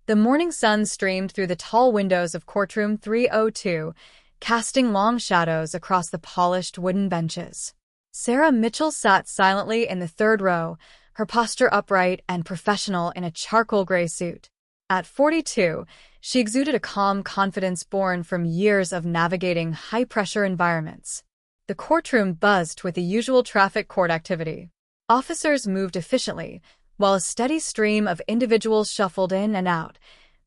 The morning sun streamed through the tall windows of courtroom 302, casting long shadows across the polished wooden benches. Sarah Mitchell sat silently in the third row, her posture upright and professional in a charcoal gray suit. At 42, she exuded a calm confidence born from years of navigating high-pressure environments. The courtroom buzzed with the usual traffic court activity. Officers moved efficiently, while a steady stream of individuals shuffled in and out,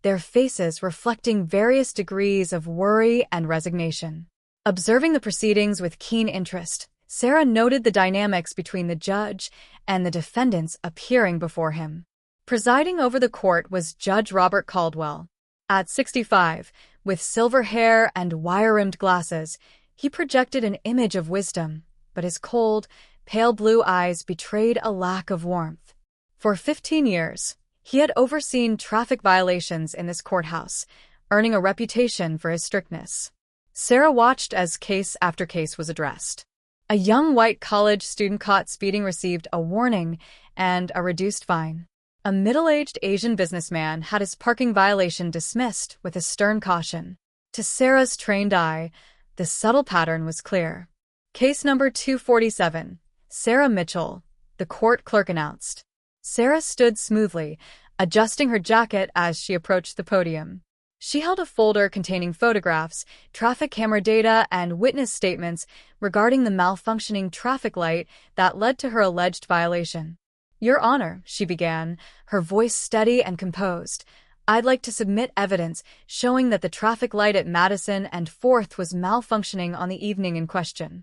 their faces reflecting various degrees of worry and resignation. Observing the proceedings with keen interest, Sarah noted the dynamics between the judge and the defendants appearing before him. Presiding over the court was Judge Robert Caldwell. At 65, with silver hair and wire-rimmed glasses, he projected an image of wisdom, but his cold, pale blue eyes betrayed a lack of warmth. For 15 years, he had overseen traffic violations in this courthouse, earning a reputation for his strictness. Sarah watched as case after case was addressed. A young white college student caught speeding received a warning and a reduced fine. A middle-aged Asian businessman had his parking violation dismissed with a stern caution. To Sarah's trained eye, the subtle pattern was clear. Case number 247, Sarah Mitchell, the court clerk announced. Sarah stood smoothly, adjusting her jacket as she approached the podium. She held a folder containing photographs, traffic camera data, and witness statements regarding the malfunctioning traffic light that led to her alleged violation. "Your Honor," she began, her voice steady and composed, "I'd like to submit evidence showing that the traffic light at Madison and 4th was malfunctioning on the evening in question."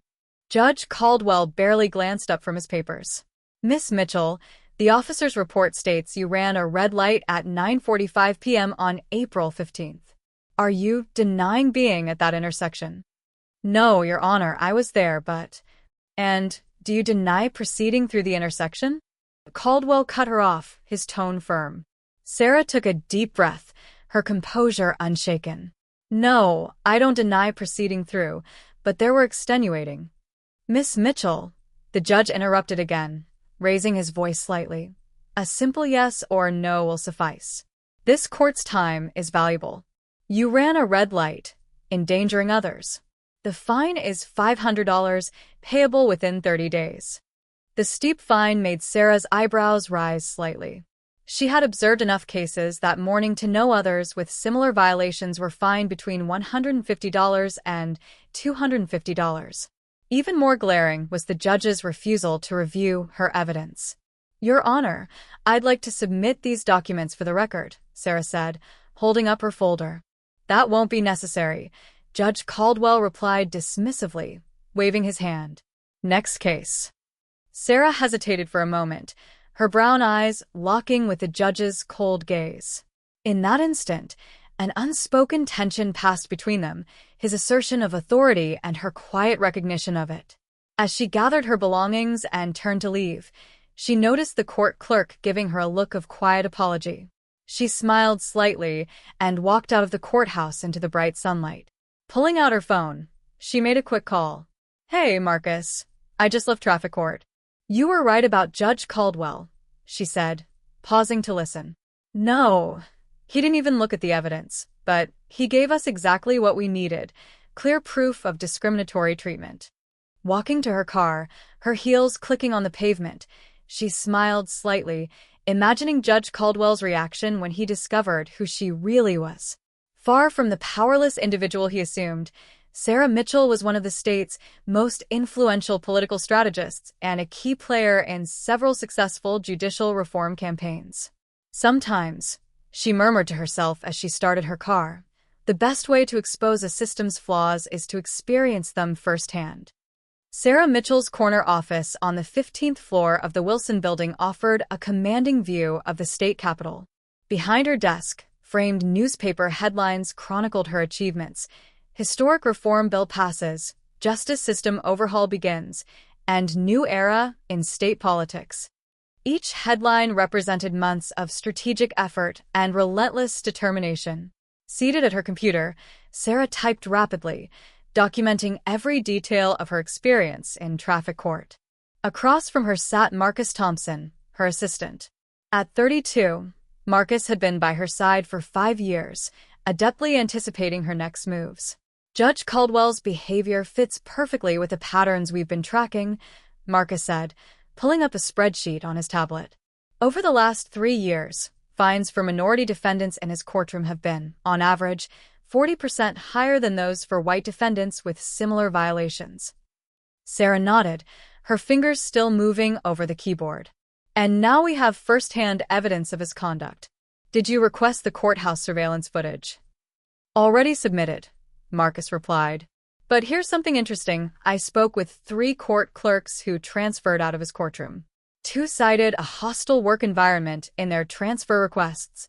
Judge Caldwell barely glanced up from his papers. "Miss Mitchell, the officer's report states you ran a red light at 9:45 p.m. on April 15th. Are you denying being at that intersection?" "No, Your Honor, I was there, but—" "And do you deny proceeding through the intersection?" Caldwell cut her off, his tone firm. Sarah took a deep breath, her composure unshaken. "No, I don't deny proceeding through, but there were extenuating—" "Miss Mitchell," the judge interrupted again, raising his voice slightly. "A simple yes or no will suffice. This court's time is valuable. You ran a red light, endangering others. The fine is $500, payable within 30 days. The steep fine made Sarah's eyebrows rise slightly. She had observed enough cases that morning to know others with similar violations were fined between $150 and $250. Even more glaring was the judge's refusal to review her evidence. "Your Honor, I'd like to submit these documents for the record," Sarah said, holding up her folder. "That won't be necessary," Judge Caldwell replied dismissively, waving his hand. "Next case." Sarah hesitated for a moment, her brown eyes locking with the judge's cold gaze. In that instant, an unspoken tension passed between them, his assertion of authority and her quiet recognition of it. As she gathered her belongings and turned to leave, she noticed the court clerk giving her a look of quiet apology. She smiled slightly and walked out of the courthouse into the bright sunlight. Pulling out her phone, she made a quick call. "Hey, Marcus. I just left traffic court." "You were right about Judge Caldwell," she said, pausing to listen. "No, he didn't even look at the evidence, but he gave us exactly what we needed, clear proof of discriminatory treatment." Walking to her car, her heels clicking on the pavement, she smiled slightly, imagining Judge Caldwell's reaction when he discovered who she really was. Far from the powerless individual he assumed, Sarah Mitchell was one of the state's most influential political strategists and a key player in several successful judicial reform campaigns. Sometimes, she murmured to herself as she started her car, the best way to expose a system's flaws is to experience them firsthand. Sarah Mitchell's corner office on the 15th floor of the Wilson Building offered a commanding view of the state capitol. Behind her desk, framed newspaper headlines chronicled her achievements. Historic reform bill passes, justice system overhaul begins, and new era in state politics. Each headline represented months of strategic effort and relentless determination. Seated at her computer, Sarah typed rapidly, documenting every detail of her experience in traffic court. Across from her sat Marcus Thompson, her assistant. At 32, Marcus had been by her side for 5 years, adeptly anticipating her next moves. Judge Caldwell's behavior fits perfectly with the patterns we've been tracking, Marcus said, pulling up a spreadsheet on his tablet. Over the last 3 years, fines for minority defendants in his courtroom have been, on average, 40% higher than those for white defendants with similar violations. Sarah nodded, her fingers still moving over the keyboard. And now we have first-hand evidence of his conduct. Did you request the courthouse surveillance footage? Already submitted, Marcus replied. But here's something interesting. I spoke with 3 court clerks who transferred out of his courtroom. 2 cited a hostile work environment in their transfer requests.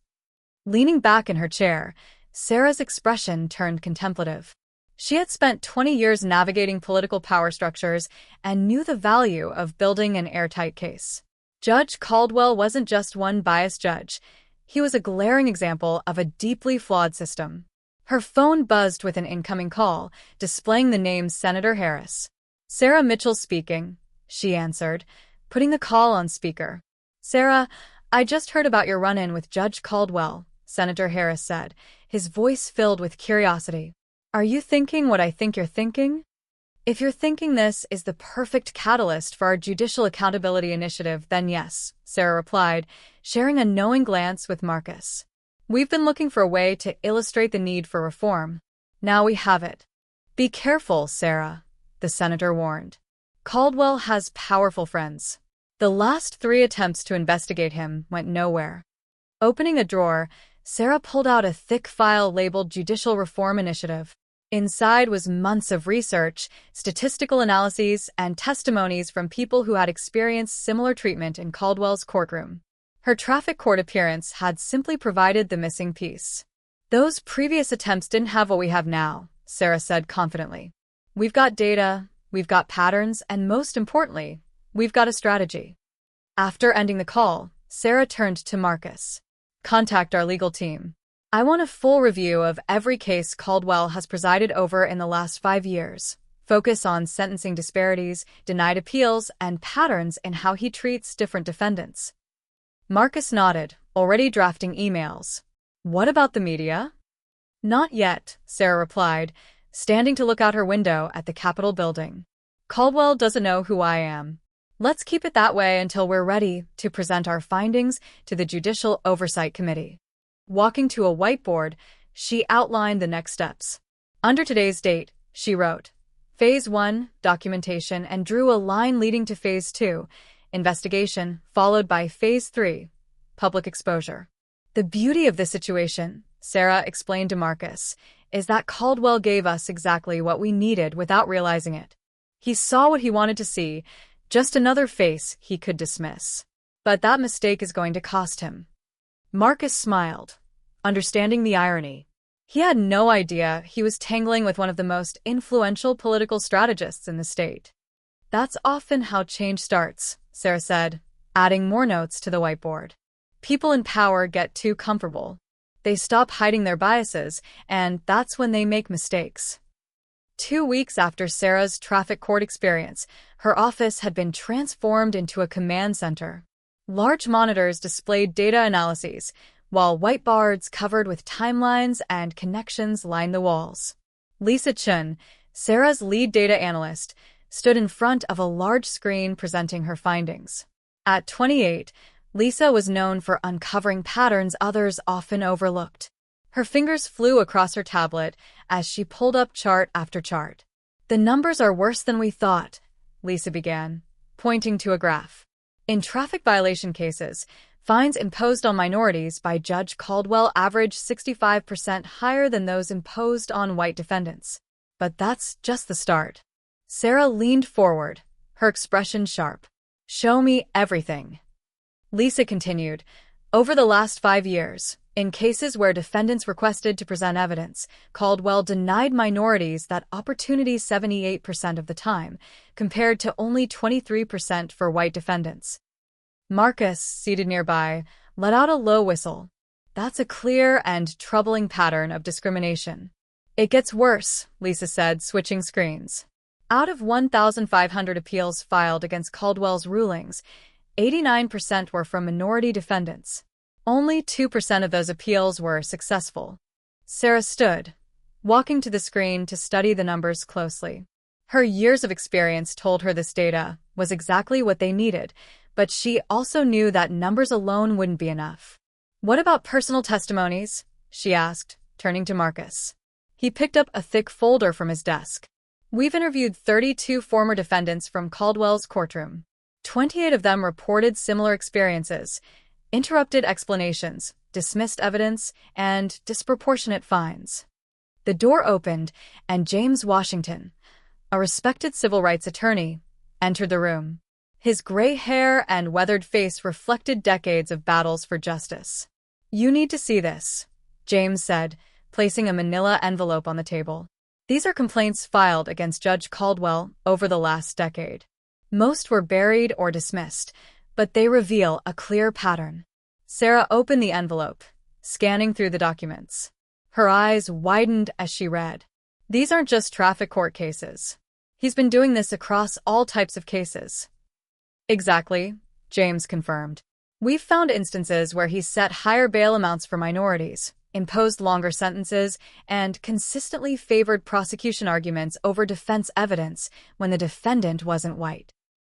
Leaning back in her chair, Sarah's expression turned contemplative. She had spent 20 years navigating political power structures and knew the value of building an airtight case. Judge Caldwell wasn't just one biased judge. He was a glaring example of a deeply flawed system. Her phone buzzed with an incoming call, displaying the name Senator Harris. Sarah Mitchell speaking, she answered, putting the call on speaker. Sarah, I just heard about your run-in with Judge Caldwell, Senator Harris said, his voice filled with curiosity. Are you thinking what I think you're thinking? If you're thinking this is the perfect catalyst for our Judicial Accountability Initiative, then yes, Sarah replied, sharing a knowing glance with Marcus. We've been looking for a way to illustrate the need for reform. Now we have it. Be careful, Sarah, the senator warned. Caldwell has powerful friends. The last 3 attempts to investigate him went nowhere. Opening a drawer, Sarah pulled out a thick file labeled Judicial Reform Initiative. Inside was months of research, statistical analyses, and testimonies from people who had experienced similar treatment in Caldwell's courtroom. Her traffic court appearance had simply provided the missing piece. Those previous attempts didn't have what we have now, Sarah said confidently. We've got data, we've got patterns, and most importantly, we've got a strategy. After ending the call, Sarah turned to Marcus. Contact our legal team. I want a full review of every case Caldwell has presided over in the last 5 years. Focus on sentencing disparities, denied appeals, and patterns in how he treats different defendants. Marcus nodded, already drafting emails. What about the media? Not yet, Sarah replied, standing to look out her window at the Capitol building. Caldwell doesn't know who I am. Let's keep it that way until we're ready to present our findings to the Judicial Oversight Committee. Walking to a whiteboard, she outlined the next steps. Under today's date, she wrote, Phase 1, documentation, and drew a line leading to Phase 2, investigation, followed by Phase 3, public exposure. The beauty of this situation, Sarah explained to Marcus, is that Caldwell gave us exactly what we needed without realizing it. He saw what he wanted to see, just another face he could dismiss. But that mistake is going to cost him. Marcus smiled, understanding the irony. He had no idea he was tangling with one of the most influential political strategists in the state. That's often how change starts, Sarah said, adding more notes to the whiteboard. People in power get too comfortable. They stop hiding their biases, and that's when they make mistakes. 2 weeks after Sarah's traffic court experience, her office had been transformed into a command center. Large monitors displayed data analyses, while whiteboards covered with timelines and connections lined the walls. Lisa Chun, Sarah's lead data analyst, stood in front of a large screen presenting her findings. At 28, Lisa was known for uncovering patterns others often overlooked. Her fingers flew across her tablet as she pulled up chart after chart. The numbers are worse than we thought, Lisa began, pointing to a graph. In traffic violation cases, fines imposed on minorities by Judge Caldwell averaged 65% higher than those imposed on white defendants. But that's just the start. Sarah leaned forward, her expression sharp. Show me everything. Lisa continued, over the last 5 years, in cases where defendants requested to present evidence, Caldwell denied minorities that opportunity 78% of the time, compared to only 23% for white defendants. Marcus, seated nearby, let out a low whistle. That's a clear and troubling pattern of discrimination. It gets worse, Lisa said, switching screens. Out of 1,500 appeals filed against Caldwell's rulings, 89% were from minority defendants. Only 2% of those appeals were successful. Sarah stood, walking to the screen to study the numbers closely. Her years of experience told her this data was exactly what they needed, but she also knew that numbers alone wouldn't be enough. "What about personal testimonies?" she asked, turning to Marcus. He picked up a thick folder from his desk. "We've interviewed 32 former defendants from Caldwell's courtroom. 28 of them reported similar experiences: interrupted explanations, dismissed evidence, and disproportionate fines." The door opened, and James Washington, a respected civil rights attorney, entered the room. His gray hair and weathered face reflected decades of battles for justice. "You need to see this," James said, placing a manila envelope on the table. "These are complaints filed against Judge Caldwell over the last decade. Most were buried or dismissed, but they reveal a clear pattern." Sarah opened the envelope, scanning through the documents. Her eyes widened as she read. "These aren't just traffic court cases. He's been doing this across all types of cases." "Exactly," James confirmed. "We've found instances where he's set higher bail amounts for minorities, imposed longer sentences, and consistently favored prosecution arguments over defense evidence when the defendant wasn't white."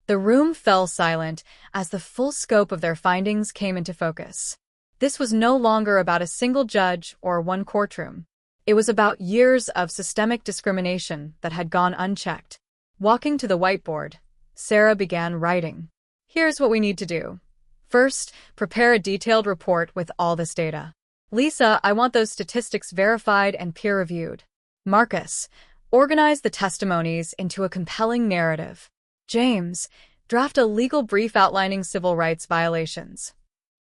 The room fell silent as the full scope of their findings came into focus. This was no longer about a single judge or one courtroom. It was about years of systemic discrimination that had gone unchecked. Walking to the whiteboard, Sarah began writing. "Here's what we need to do. First, prepare a detailed report with all this data. Lisa, I want those statistics verified and peer-reviewed. Marcus, organize the testimonies into a compelling narrative. James, draft a legal brief outlining civil rights violations."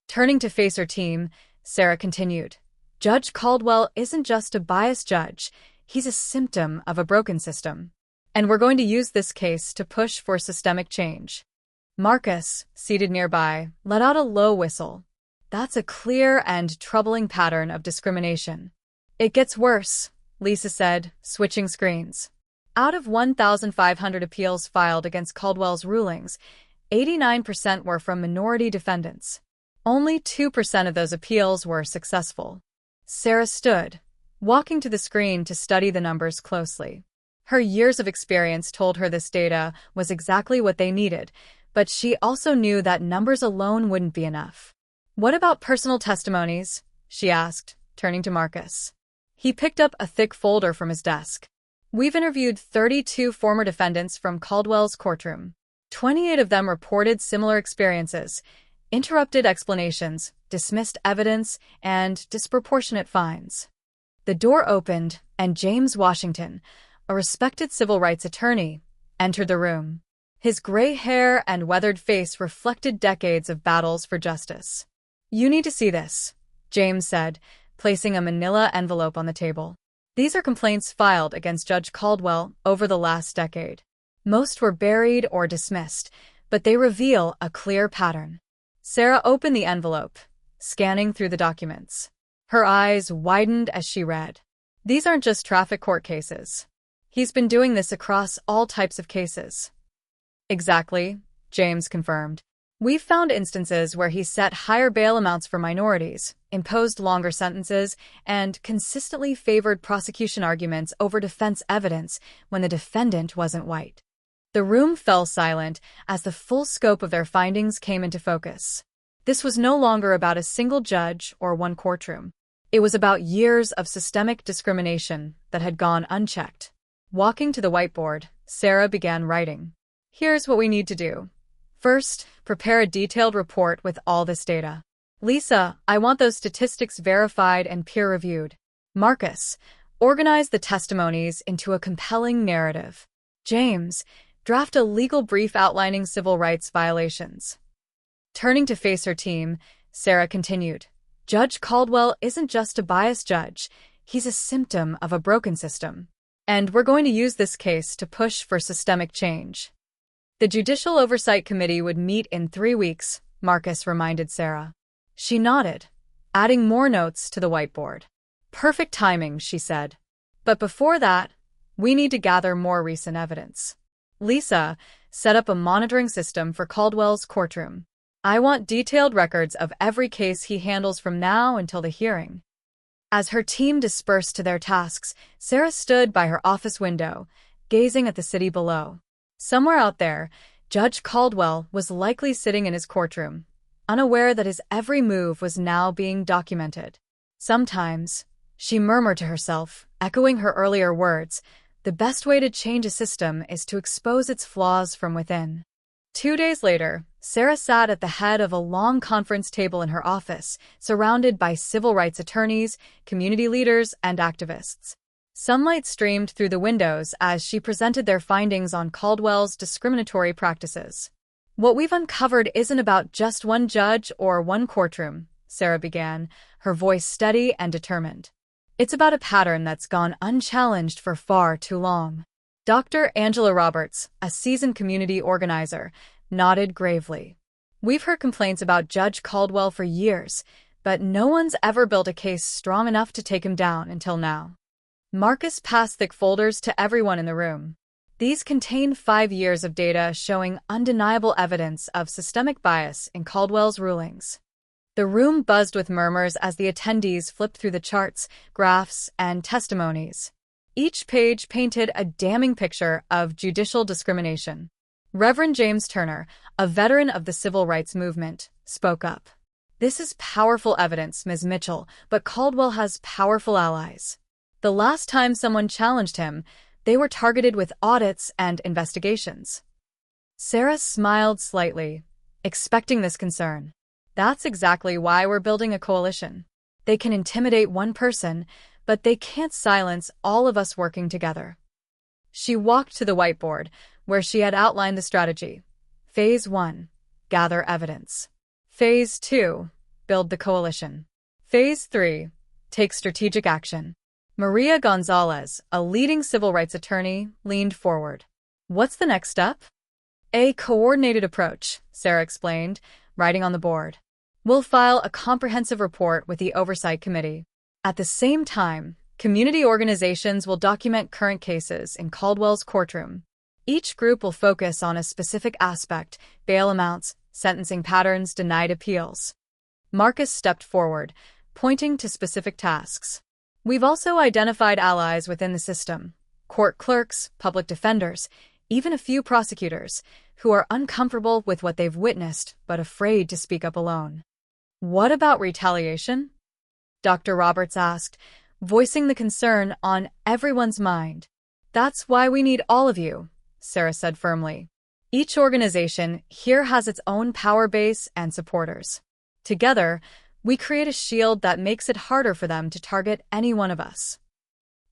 Turning to face her team, Sarah continued, "Judge Caldwell isn't just a biased judge, he's a symptom of a broken system. And we're going to use this case to push for systemic change." Marcus, seated nearby, let out a low whistle. "That's a clear and troubling pattern of discrimination." "It gets worse," Lisa said, switching screens. Out of 1,500 appeals filed against Caldwell's rulings, 89% were from minority defendants. Only 2% of those appeals were successful. Sarah stood, walking to the screen to study the numbers closely. Her years of experience told her this data was exactly what they needed, but she also knew that numbers alone wouldn't be enough. "What about personal testimonies?" she asked, turning to Marcus. He picked up a thick folder from his desk. "We've interviewed 32 former defendants from Caldwell's courtroom. 28 of them reported similar experiences: interrupted explanations, dismissed evidence, and disproportionate fines." The door opened, and James Washington, a respected civil rights attorney, entered the room. His gray hair and weathered face reflected decades of battles for justice. "You need to see this," James said, placing a manila envelope on the table. "These are complaints filed against Judge Caldwell over the last decade. Most were buried or dismissed, but they reveal a clear pattern." Sarah opened the envelope, scanning through the documents. Her eyes widened as she read. "These aren't just traffic court cases. He's been doing this across all types of cases." "Exactly," James confirmed. "We've found instances where he's set higher bail amounts for minorities, imposed longer sentences, and consistently favored prosecution arguments over defense evidence when the defendant wasn't white." The room fell silent as the full scope of their findings came into focus. This was no longer about a single judge or one courtroom. It was about years of systemic discrimination that had gone unchecked. Walking to the whiteboard, Sarah began writing. "Here's what we need to do. First, prepare a detailed report with all this data. Lisa, I want those statistics verified and peer-reviewed. Marcus, organize the testimonies into a compelling narrative. James, draft a legal brief outlining civil rights violations." Turning to face her team, Sarah continued, "Judge Caldwell isn't just a biased judge, he's a symptom of a broken system. And we're going to use this case to push for systemic change." "The Judicial Oversight Committee would meet in 3 weeks," Marcus reminded Sarah. She nodded, adding more notes to the whiteboard. "Perfect timing," she said. "But before that, we need to gather more recent evidence." Lisa set up a monitoring system for Caldwell's courtroom. I want detailed records of every case he handles from now until the hearing. As her team dispersed to their tasks, Sarah stood by her office window, gazing at the city below. Somewhere out there, Judge Caldwell was likely sitting in his courtroom, unaware that his every move was now being documented. Sometimes, she murmured to herself, echoing her earlier words, the best way to change a system is to expose its flaws from within. 2 days later, Sarah sat at the head of a long conference table in her office, surrounded by civil rights attorneys, community leaders, and activists. Sunlight streamed through the windows as she presented their findings on Caldwell's discriminatory practices. What we've uncovered isn't about just one judge or one courtroom, Sarah began, her voice steady and determined. It's about a pattern that's gone unchallenged for far too long. Dr. Angela Roberts, a seasoned community organizer, nodded gravely. We've heard complaints about Judge Caldwell for years, but no one's ever built a case strong enough to take him down until now. Marcus passed thick folders to everyone in the room. These contain 5 years of data showing undeniable evidence of systemic bias in Caldwell's rulings. The room buzzed with murmurs as the attendees flipped through the charts, graphs, and testimonies. Each page painted a damning picture of judicial discrimination. Reverend James Turner, a veteran of the civil rights movement, spoke up. This is powerful evidence, Ms. Mitchell, but Caldwell has powerful allies. The last time someone challenged him, they were targeted with audits and investigations. Sarah smiled slightly, expecting this concern. That's exactly why we're building a coalition. They can intimidate one person, but they can't silence all of us working together. She walked to the whiteboard, where she had outlined the strategy. Phase 1, gather evidence. Phase 2, build the coalition. Phase 3, take strategic action. Maria Gonzalez, a leading civil rights attorney, leaned forward. What's the next step? A coordinated approach, Sarah explained, writing on the board. We'll file a comprehensive report with the Oversight Committee. At the same time, community organizations will document current cases in Caldwell's courtroom. Each group will focus on a specific aspect: bail amounts, sentencing patterns, denied appeals. Marcus stepped forward, pointing to specific tasks. We've also identified allies within the system: court clerks, public defenders, even a few prosecutors, who are uncomfortable with what they've witnessed but afraid to speak up alone. What about retaliation? Dr. Roberts asked, voicing the concern on everyone's mind. That's why we need all of you, Sarah said firmly. Each organization here has its own power base and supporters. Together, we create a shield that makes it harder for them to target any one of us.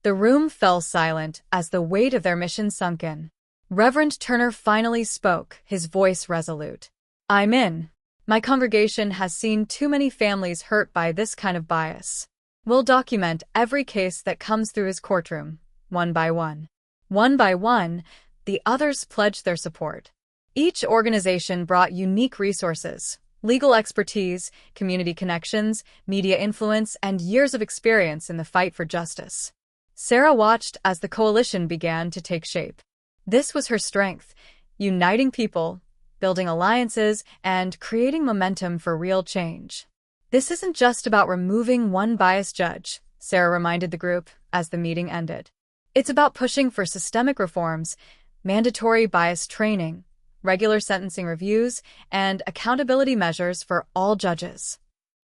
The room fell silent as the weight of their mission sunk in. Reverend Turner finally spoke, his voice resolute. I'm in. My congregation has seen too many families hurt by this kind of bias. We'll document every case that comes through his courtroom, one by one. One by one, the others pledged their support. Each organization brought unique resources: legal expertise, community connections, media influence, and years of experience in the fight for justice. Sarah watched as the coalition began to take shape. This was her strength: uniting people, building alliances, and creating momentum for real change. This isn't just about removing one biased judge, Sarah reminded the group as the meeting ended. It's about pushing for systemic reforms, mandatory bias training, regular sentencing reviews, and accountability measures for all judges.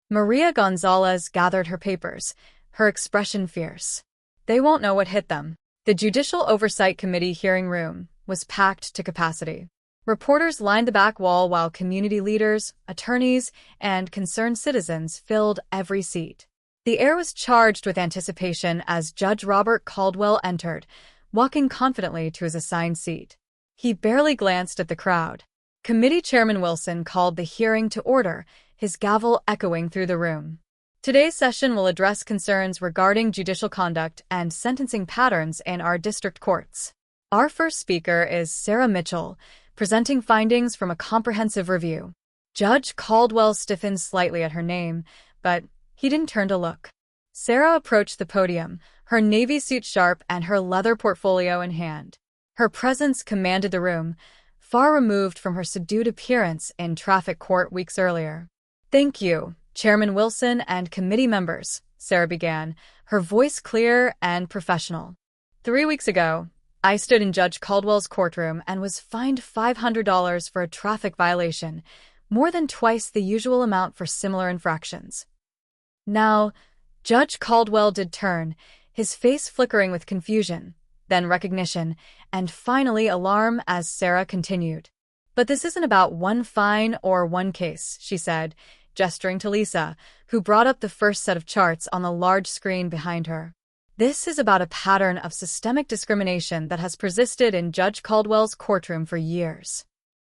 Maria Gonzalez gathered her papers, her expression fierce. They won't know what hit them. The Judicial Oversight Committee hearing room was packed to capacity. Reporters lined the back wall while community leaders, attorneys, and concerned citizens filled every seat. The air was charged with anticipation as Judge Robert Caldwell entered, walking confidently to his assigned seat. He barely glanced at the crowd. Committee Chairman Wilson called the hearing to order, his gavel echoing through the room. Today's session will address concerns regarding judicial conduct and sentencing patterns in our district courts. Our first speaker is Sarah Mitchell, presenting findings from a comprehensive review. Judge Caldwell stiffened slightly at her name, but he didn't turn to look. Sarah approached the podium, her navy suit sharp and her leather portfolio in hand. Her presence commanded the room, far removed from her subdued appearance in traffic court weeks earlier. "Thank you, Chairman Wilson and committee members," Sarah began, her voice clear and professional. "3 weeks ago, I stood in Judge Caldwell's courtroom and was fined $500 for a traffic violation, more than twice the usual amount for similar infractions." Now, Judge Caldwell did turn, his face flickering with confusion, then recognition, and finally alarm as Sarah continued. "But this isn't about one fine or one case," she said, gesturing to Lisa, who brought up the first set of charts on the large screen behind her. "This is about a pattern of systemic discrimination that has persisted in Judge Caldwell's courtroom for years."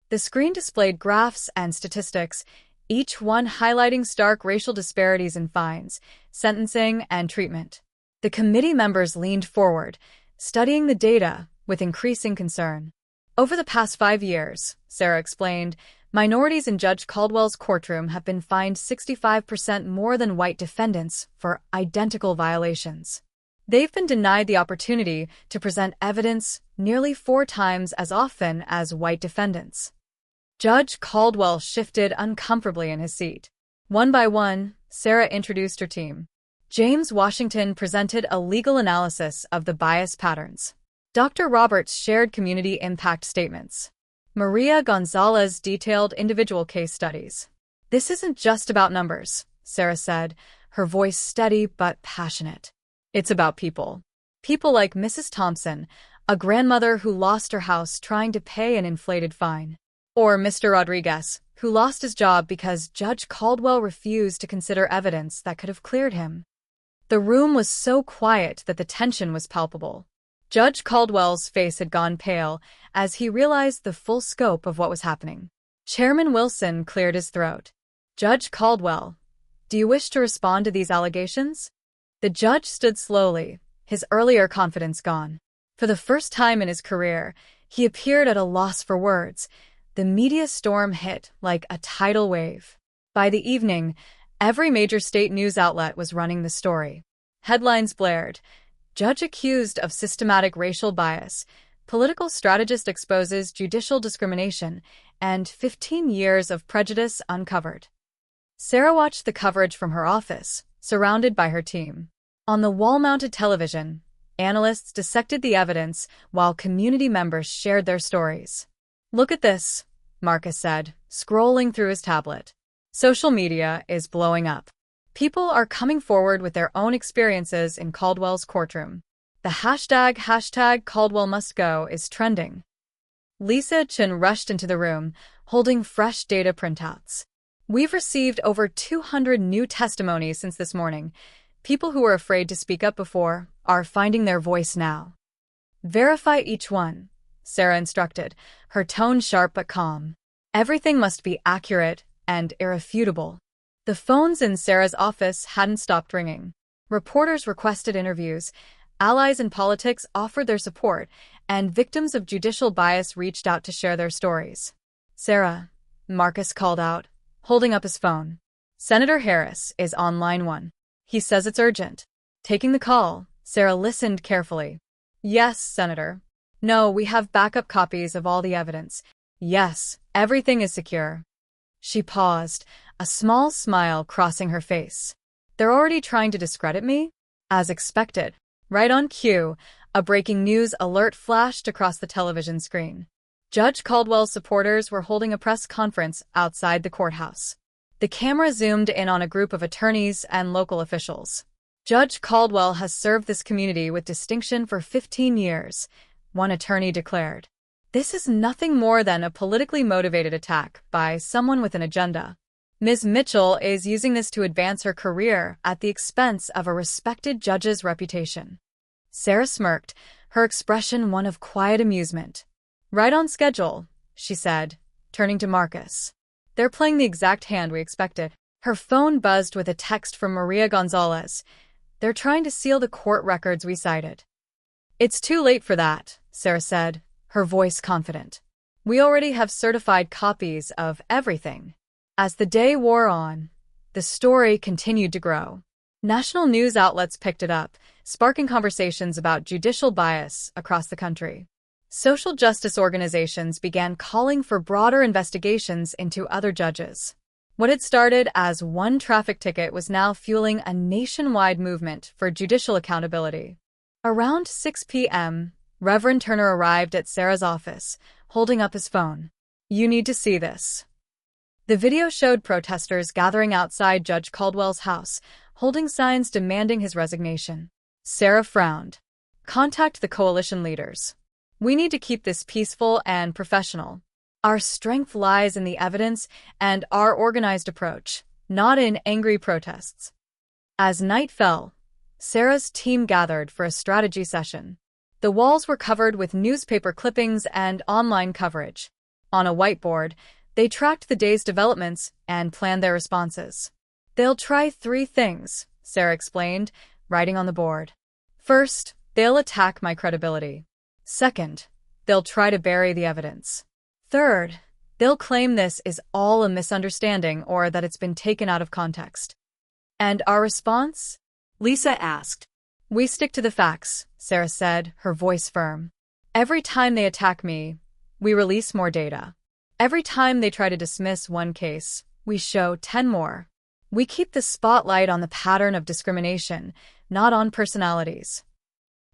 The screen displayed graphs and statistics, each one highlighting stark racial disparities in fines, sentencing, and treatment. The committee members leaned forward, studying the data with increasing concern. "Over the past 5 years," Sarah explained, "minorities in Judge Caldwell's courtroom have been fined 65% more than white defendants for identical violations. They've been denied the opportunity to present evidence nearly 4 times as often as white defendants." Judge Caldwell shifted uncomfortably in his seat. One by one, Sarah introduced her team. James Washington presented a legal analysis of the bias patterns. Dr. Roberts shared community impact statements. Maria Gonzalez detailed individual case studies. "This isn't just about numbers," Sarah said, her voice steady but passionate. "It's about people. People like Mrs. Thompson, a grandmother who lost her house trying to pay an inflated fine. Or Mr. Rodriguez, who lost his job because Judge Caldwell refused to consider evidence that could have cleared him." The room was so quiet that the tension was palpable. Judge Caldwell's face had gone pale as he realized the full scope of what was happening. Chairman Wilson cleared his throat. "Judge Caldwell, do you wish to respond to these allegations?" The judge stood slowly, his earlier confidence gone. For the first time in his career, he appeared at a loss for words. The media storm hit like a tidal wave. By the evening, every major state news outlet was running the story. Headlines blared: "Judge accused of systematic racial bias, political strategist exposes judicial discrimination, and 15 years of prejudice uncovered." Sarah watched the coverage from her office, surrounded by her team. On the wall-mounted television, analysts dissected the evidence while community members shared their stories. "Look at this," Marcus said, scrolling through his tablet. "Social media is blowing up. People are coming forward with their own experiences in Caldwell's courtroom. The hashtag Caldwell must go is trending." Lisa Chen rushed into the room, holding fresh data printouts. "We've received over 200 new testimonies since this morning. People who were afraid to speak up before are finding their voice now." "Verify each one," Sarah instructed, her tone sharp but calm. "Everything must be accurate and irrefutable." The phones in Sarah's office hadn't stopped ringing. Reporters requested interviews, allies in politics offered their support, and victims of judicial bias reached out to share their stories. "Sarah," Marcus called out, holding up his phone. "Senator Harris is on line 1. He says it's urgent." Taking the call, Sarah listened carefully. "Yes, Senator. No, we have backup copies of all the evidence. Yes, everything is secure." She paused, a small smile crossing her face. "They're already trying to discredit me?" As expected. Right on cue, a breaking news alert flashed across the television screen. Judge Caldwell's supporters were holding a press conference outside the courthouse. The camera zoomed in on a group of attorneys and local officials. "Judge Caldwell has served this community with distinction for 15 years, one attorney declared. "This is nothing more than a politically motivated attack by someone with an agenda. Ms. Mitchell is using this to advance her career at the expense of a respected judge's reputation." Sarah smirked, her expression one of quiet amusement. "Right on schedule," she said, turning to Marcus. "They're playing the exact hand we expected." Her phone buzzed with a text from Maria Gonzalez. "They're trying to seal the court records we cited." "It's too late for that," Sarah said, her voice confident. "We already have certified copies of everything." As the day wore on, the story continued to grow. National news outlets picked it up, sparking conversations about judicial bias across the country. Social justice organizations began calling for broader investigations into other judges. What had started as one traffic ticket was now fueling a nationwide movement for judicial accountability. Around 6 p.m., Reverend Turner arrived at Sarah's office, holding up his phone. "You need to see this." The video showed protesters gathering outside Judge Caldwell's house, holding signs demanding his resignation. Sarah frowned. "Contact the coalition leaders. We need to keep this peaceful and professional. Our strength lies in the evidence and our organized approach, not in angry protests." As night fell, Sarah's team gathered for a strategy session. The walls were covered with newspaper clippings and online coverage. On a whiteboard, they tracked the day's developments and planned their responses. "They'll try 3 things," Sarah explained, writing on the board. "First, they'll attack my credibility. Second, they'll try to bury the evidence. Third, they'll claim this is all a misunderstanding or that it's been taken out of context." "And our response?" Lisa asked. "We stick to the facts," Sarah said, her voice firm. "Every time they attack me, we release more data. Every time they try to dismiss one case, we show 10 more. We keep the spotlight on the pattern of discrimination, not on personalities."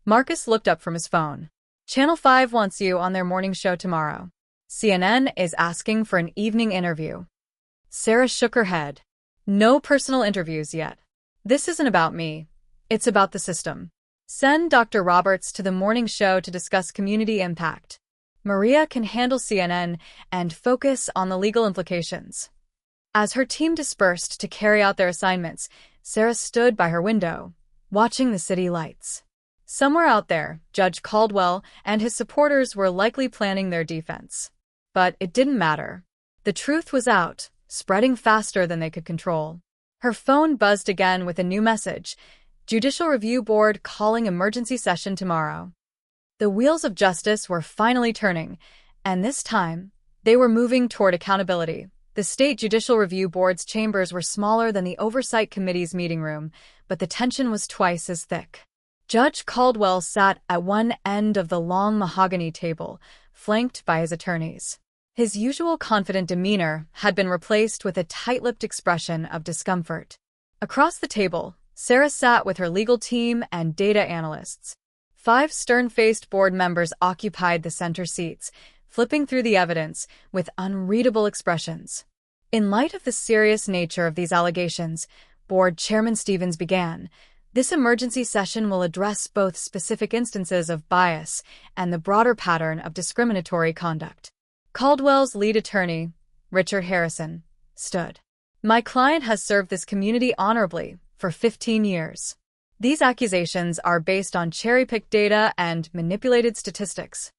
Marcus looked up from his phone. "Channel 5 wants you on their morning show tomorrow. CNN is asking for an evening interview." Sarah shook her head. "No personal interviews yet. This isn't about me. It's about the system. Send Dr. Roberts to the morning show to discuss community impact. Maria can handle CNN and focus on the legal implications." As her team dispersed to carry out their assignments, Sarah stood by her window, watching the city lights. Somewhere out there, Judge Caldwell and his supporters were likely planning their defense. But it didn't matter. The truth was out, spreading faster than they could control. Her phone buzzed again with a new message: "Judicial Review Board calling emergency session tomorrow." The wheels of justice were finally turning, and this time, they were moving toward accountability. The State Judicial Review Board's chambers were smaller than the Oversight Committee's meeting room, but the tension was twice as thick. Judge Caldwell sat at one end of the long mahogany table, flanked by his attorneys. His usual confident demeanor had been replaced with a tight-lipped expression of discomfort. Across the table, Sarah sat with her legal team and data analysts. 5 stern-faced board members occupied the center seats, flipping through the evidence with unreadable expressions. In light of the serious nature of these allegations, Board Chairman Stevens began, "This emergency session will address both specific instances of bias and the broader pattern of discriminatory conduct." Caldwell's lead attorney, Richard Harrison, stood. "My client has served this community honorably for 15 years. These accusations are based on cherry-picked data and manipulated statistics."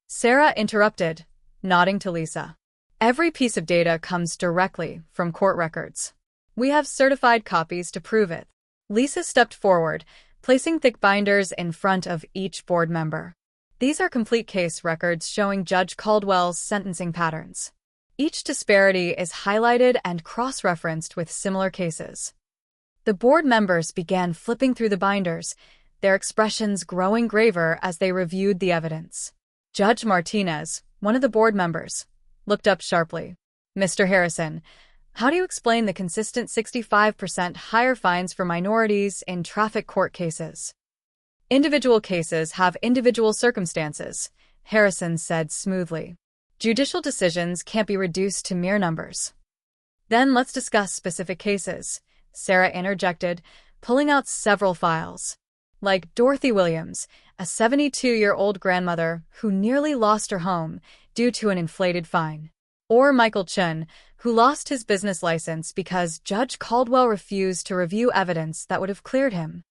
Sarah interrupted, nodding to Lisa. "Every piece of data comes directly from court records. We have certified copies to prove it." Lisa stepped forward, placing thick binders in front of each board member. "These are complete case records showing Judge Caldwell's sentencing patterns. Each disparity is highlighted and cross-referenced with similar cases." The board members began flipping through the binders, their expressions growing graver as they reviewed the evidence. Judge Martinez, one of the board members, looked up sharply. "Mr. Harrison, how do you explain the consistent 65% higher fines for minorities in traffic court cases?" "Individual cases have individual circumstances," Harrison said smoothly. "Judicial decisions can't be reduced to mere numbers." "Then let's discuss specific cases," Sarah interjected, pulling out several files. Like Dorothy Williams, a 72-year-old grandmother who nearly lost her home due to an inflated fine. Or Michael Chun, who lost his business license because Judge Caldwell refused to review evidence that would have cleared him.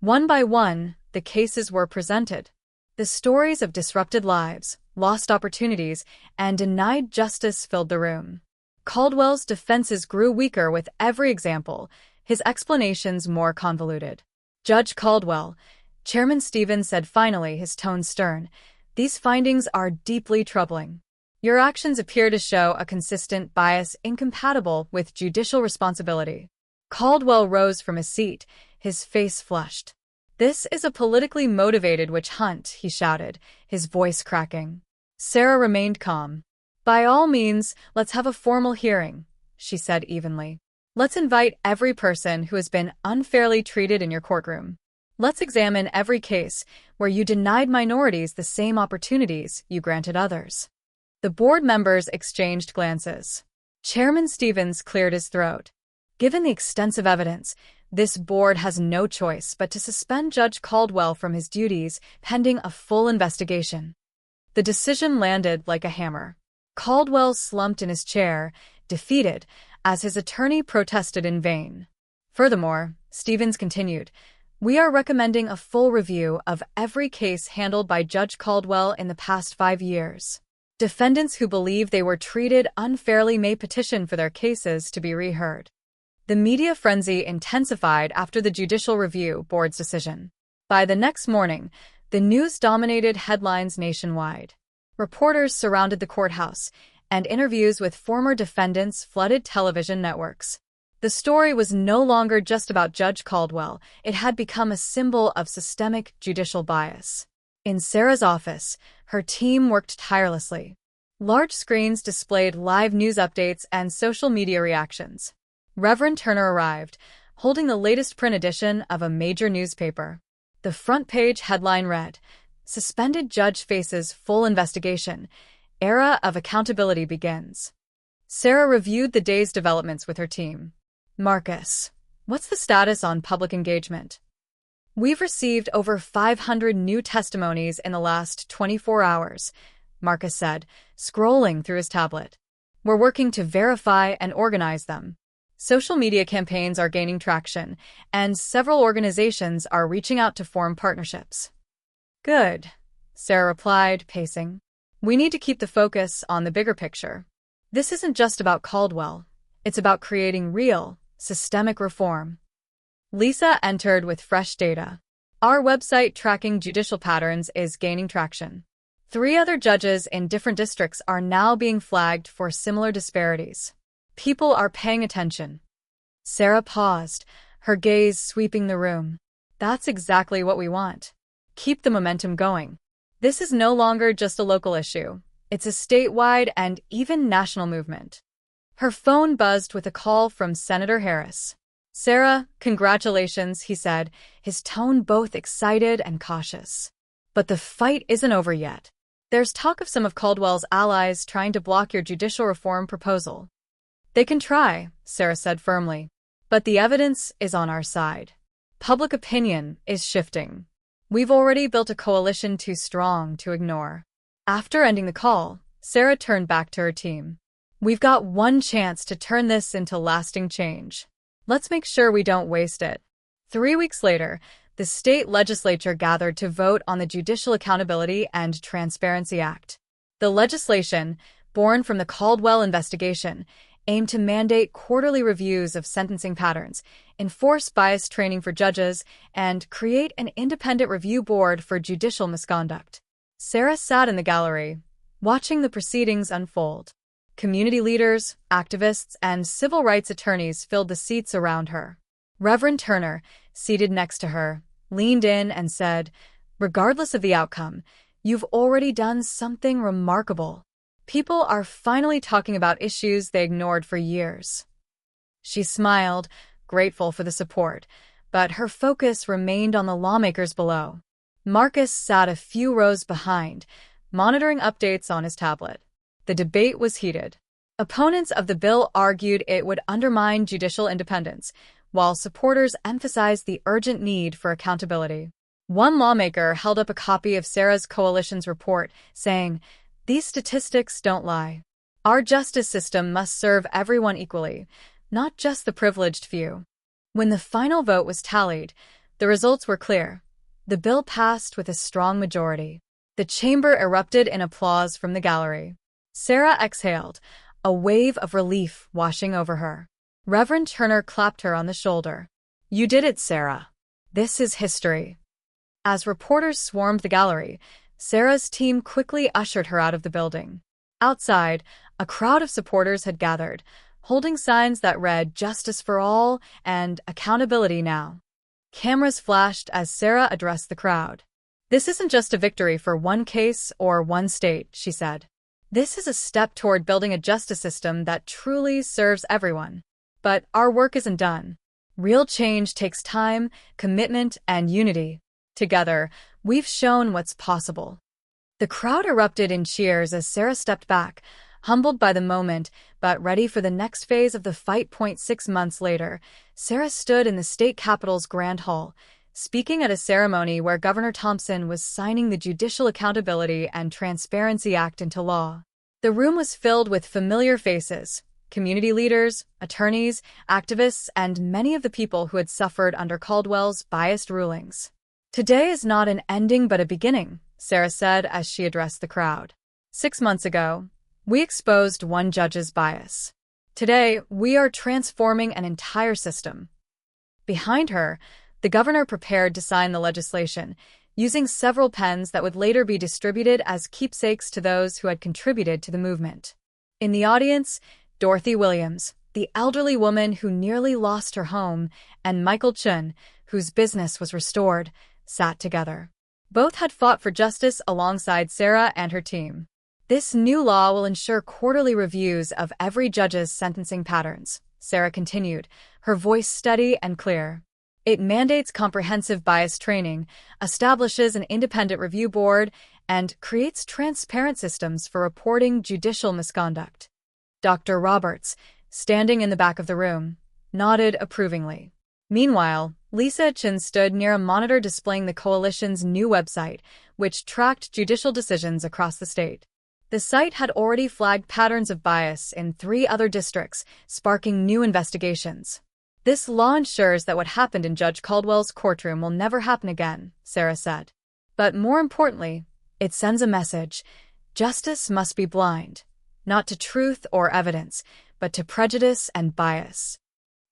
One by one, the cases were presented. The stories of disrupted lives, lost opportunities, and denied justice filled the room. Caldwell's defenses grew weaker with every example, his explanations more convoluted. "Judge Caldwell," Chairman Stevens said finally, his tone stern, "these findings are deeply troubling. Your actions appear to show a consistent bias incompatible with judicial responsibility." Caldwell rose from his seat, his face flushed. "This is a politically motivated witch hunt," he shouted, his voice cracking. Sarah remained calm. "By all means, let's have a formal hearing," she said evenly. "Let's invite every person who has been unfairly treated in your courtroom. Let's examine every case where you denied minorities the same opportunities you granted others." The board members exchanged glances. Chairman Stevens cleared his throat. "Given the extensive evidence, this board has no choice but to suspend Judge Caldwell from his duties pending a full investigation." The decision landed like a hammer. Caldwell slumped in his chair, defeated, as his attorney protested in vain. Furthermore, Stevens continued, "We are recommending a full review of every case handled by Judge Caldwell in the past 5 years. Defendants who believe they were treated unfairly may petition for their cases to be reheard." The media frenzy intensified after the Judicial Review Board's decision. By the next morning, the news dominated headlines nationwide. Reporters surrounded the courthouse, and interviews with former defendants flooded television networks. The story was no longer just about Judge Caldwell. It had become a symbol of systemic judicial bias. In Sarah's office, her team worked tirelessly. Large screens displayed live news updates and social media reactions. Reverend Turner arrived, holding the latest print edition of a major newspaper. The front page headline read, "Suspended Judge Faces Full Investigation. Era of Accountability Begins." Sarah reviewed the day's developments with her team. "Marcus, what's the status on public engagement?" "We've received over 500 new testimonies in the last 24 hours, Marcus said, scrolling through his tablet. "We're working to verify and organize them. Social media campaigns are gaining traction, and several organizations are reaching out to form partnerships." "Good," Sarah replied, pacing. "We need to keep the focus on the bigger picture. This isn't just about Caldwell. It's about creating real, systemic reform." Lisa entered with fresh data. "Our website tracking judicial patterns is gaining traction. 3 other judges in different districts are now being flagged for similar disparities. People are paying attention." Sarah paused, her gaze sweeping the room. "That's exactly what we want. Keep the momentum going. This is no longer just a local issue. It's a statewide and even national movement." Her phone buzzed with a call from Senator Harris. "Sarah, congratulations," he said, his tone both excited and cautious. "But the fight isn't over yet. There's talk of some of Caldwell's allies trying to block your judicial reform proposal." "They can try," Sarah said firmly. "But the evidence is on our side. Public opinion is shifting. We've already built a coalition too strong to ignore." After ending the call, Sarah turned back to her team. "We've got one chance to turn this into lasting change. Let's make sure we don't waste it." 3 weeks later, the state legislature gathered to vote on the Judicial Accountability and Transparency Act. The legislation, born from the Caldwell investigation, aimed to mandate quarterly reviews of sentencing patterns, enforce bias training for judges, and create an independent review board for judicial misconduct. Sarah sat in the gallery, watching the proceedings unfold. Community leaders, activists, and civil rights attorneys filled the seats around her. Reverend Turner, seated next to her, leaned in and said, "Regardless of the outcome, you've already done something remarkable. People are finally talking about issues they ignored for years." She smiled, grateful for the support, but her focus remained on the lawmakers below. Marcus sat a few rows behind, monitoring updates on his tablet. The debate was heated. Opponents of the bill argued it would undermine judicial independence, while supporters emphasized the urgent need for accountability. One lawmaker held up a copy of Sarah's coalition's report, saying, "These statistics don't lie. Our justice system must serve everyone equally, not just the privileged few." When the final vote was tallied, the results were clear. The bill passed with a strong majority. The chamber erupted in applause from the gallery. Sarah exhaled, a wave of relief washing over her. Reverend Turner clapped her on the shoulder. "You did it, Sarah. This is history." As reporters swarmed the gallery, Sarah's team quickly ushered her out of the building. Outside, a crowd of supporters had gathered, holding signs that read "Justice for All" and "Accountability Now." Cameras flashed as Sarah addressed the crowd. "This isn't just a victory for one case or one state," she said. "This is a step toward building a justice system that truly serves everyone. But our work isn't done. Real change takes time, commitment, and unity. Together, we've shown what's possible." The crowd erupted in cheers as Sarah stepped back, humbled by the moment, but ready for the next phase of the fight. 6 months later, Sarah stood in the state capitol's Grand Hall, speaking at a ceremony where Governor Thompson was signing the Judicial Accountability and Transparency Act into law. The room was filled with familiar faces: community leaders, attorneys, activists, and many of the people who had suffered under Caldwell's biased rulings. "Today is not an ending but a beginning," Sarah said as she addressed the crowd. 6 months ago, we exposed one judge's bias. Today, we are transforming an entire system. Behind her, the governor prepared to sign the legislation, using several pens that would later be distributed as keepsakes to those who had contributed to the movement. In the audience, Dorothy Williams, the elderly woman who nearly lost her home, and Michael Chun, whose business was restored, sat together. Both had fought for justice alongside Sarah and her team. "This new law will ensure quarterly reviews of every judge's sentencing patterns," Sarah continued, her voice steady and clear. "It mandates comprehensive bias training, establishes an independent review board, and creates transparent systems for reporting judicial misconduct." Dr. Roberts, standing in the back of the room, nodded approvingly. Meanwhile, Lisa Chin stood near a monitor displaying the coalition's new website, which tracked judicial decisions across the state. The site had already flagged patterns of bias in 3 other districts, sparking new investigations. "This law ensures that what happened in Judge Caldwell's courtroom will never happen again," Sarah said. "But more importantly, it sends a message. Justice must be blind, not to truth or evidence, but to prejudice and bias."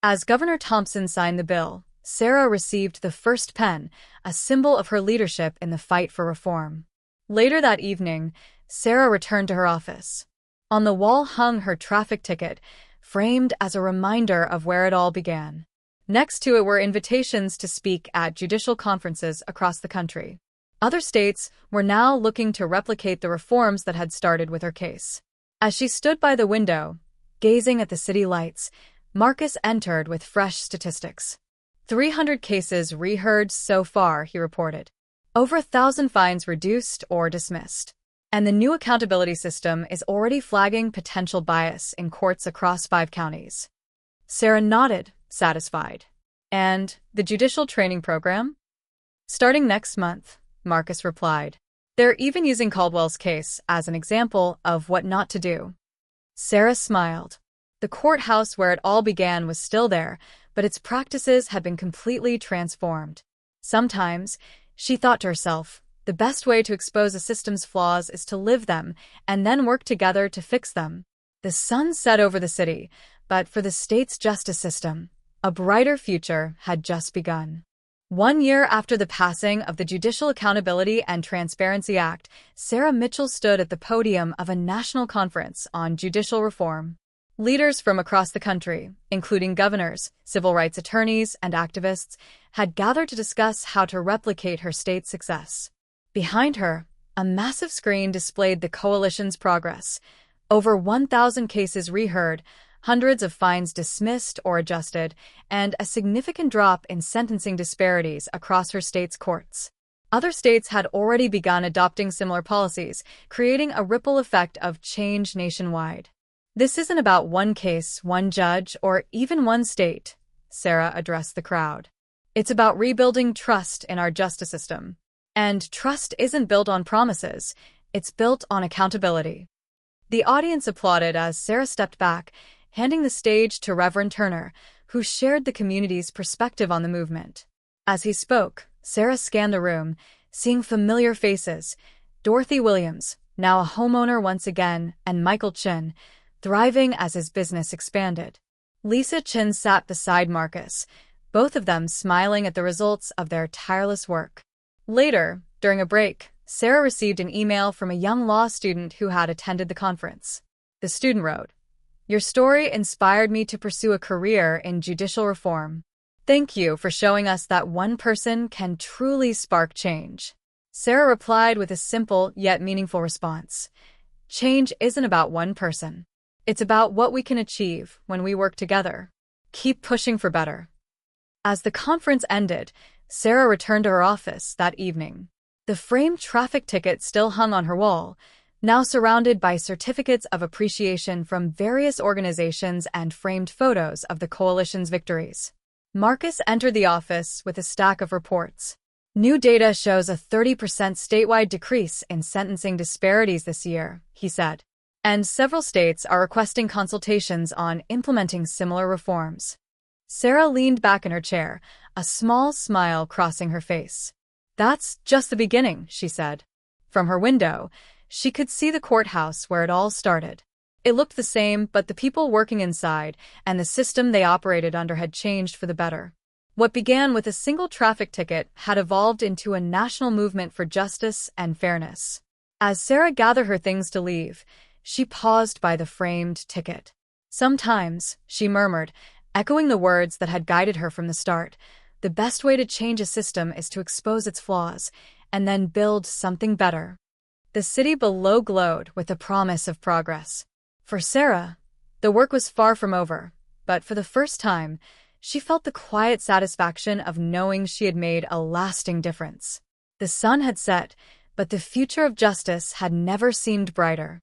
As Governor Thompson signed the bill, Sarah received the first pen, a symbol of her leadership in the fight for reform. Later that evening, Sarah returned to her office. On the wall hung her traffic ticket, framed as a reminder of where it all began. Next to it were invitations to speak at judicial conferences across the country. Other states were now looking to replicate the reforms that had started with her case. As she stood by the window, gazing at the city lights, Marcus entered with fresh statistics. 300 cases reheard so far, he reported. Over 1,000 fines reduced or dismissed. And the new accountability system is already flagging potential bias in courts across 5 counties. Sarah nodded, satisfied. "And the judicial training program?" "Starting next month," Marcus replied. "They're even using Caldwell's case as an example of what not to do." Sarah smiled. The courthouse where it all began was still there, but its practices had been completely transformed. Sometimes, she thought to herself, the best way to expose a system's flaws is to live them and then work together to fix them. The sun set over the city, but for the state's justice system, a brighter future had just begun. 1 year after the passing of the Judicial Accountability and Transparency Act, Sarah Mitchell stood at the podium of a national conference on judicial reform. Leaders from across the country, including governors, civil rights attorneys, and activists, had gathered to discuss how to replicate her state's success. Behind her, a massive screen displayed the coalition's progress. Over 1,000 cases reheard, hundreds of fines dismissed or adjusted, and a significant drop in sentencing disparities across her state's courts. Other states had already begun adopting similar policies, creating a ripple effect of change nationwide. "This isn't about one case, one judge, or even one state," Sarah addressed the crowd. "It's about rebuilding trust in our justice system. And trust isn't built on promises, it's built on accountability." The audience applauded as Sarah stepped back, handing the stage to Reverend Turner, who shared the community's perspective on the movement. As he spoke, Sarah scanned the room, seeing familiar faces: Dorothy Williams, now a homeowner once again, and Michael Chin, thriving as his business expanded. Lisa Chin sat beside Marcus, both of them smiling at the results of their tireless work. Later, during a break, Sarah received an email from a young law student who had attended the conference. The student wrote, "Your story inspired me to pursue a career in judicial reform. Thank you for showing us that one person can truly spark change. Sarah replied with a simple yet meaningful response. Change isn't about one person. It's about what we can achieve when we work together. Keep pushing for better. As the conference ended, Sarah returned to her office that evening. The framed traffic ticket still hung on her wall, now surrounded by certificates of appreciation from various organizations and framed photos of the coalition's victories. Marcus entered the office with a stack of reports. New data shows a 30% statewide decrease in sentencing disparities this year, he said, and several states are requesting consultations on implementing similar reforms. Sarah leaned back in her chair, a small smile crossing her face. That's just the beginning, she said. From her window, she could see the courthouse where it all started. It looked the same, but the people working inside and the system they operated under had changed for the better. What began with a single traffic ticket had evolved into a national movement for justice and fairness. As Sarah gathered her things to leave, she paused by the framed ticket. Sometimes, she murmured, echoing the words that had guided her from the start, the best way to change a system is to expose its flaws and then build something better. The city below glowed with the promise of progress. For Sarah, the work was far from over, but for the first time, she felt the quiet satisfaction of knowing she had made a lasting difference. The sun had set, but the future of justice had never seemed brighter.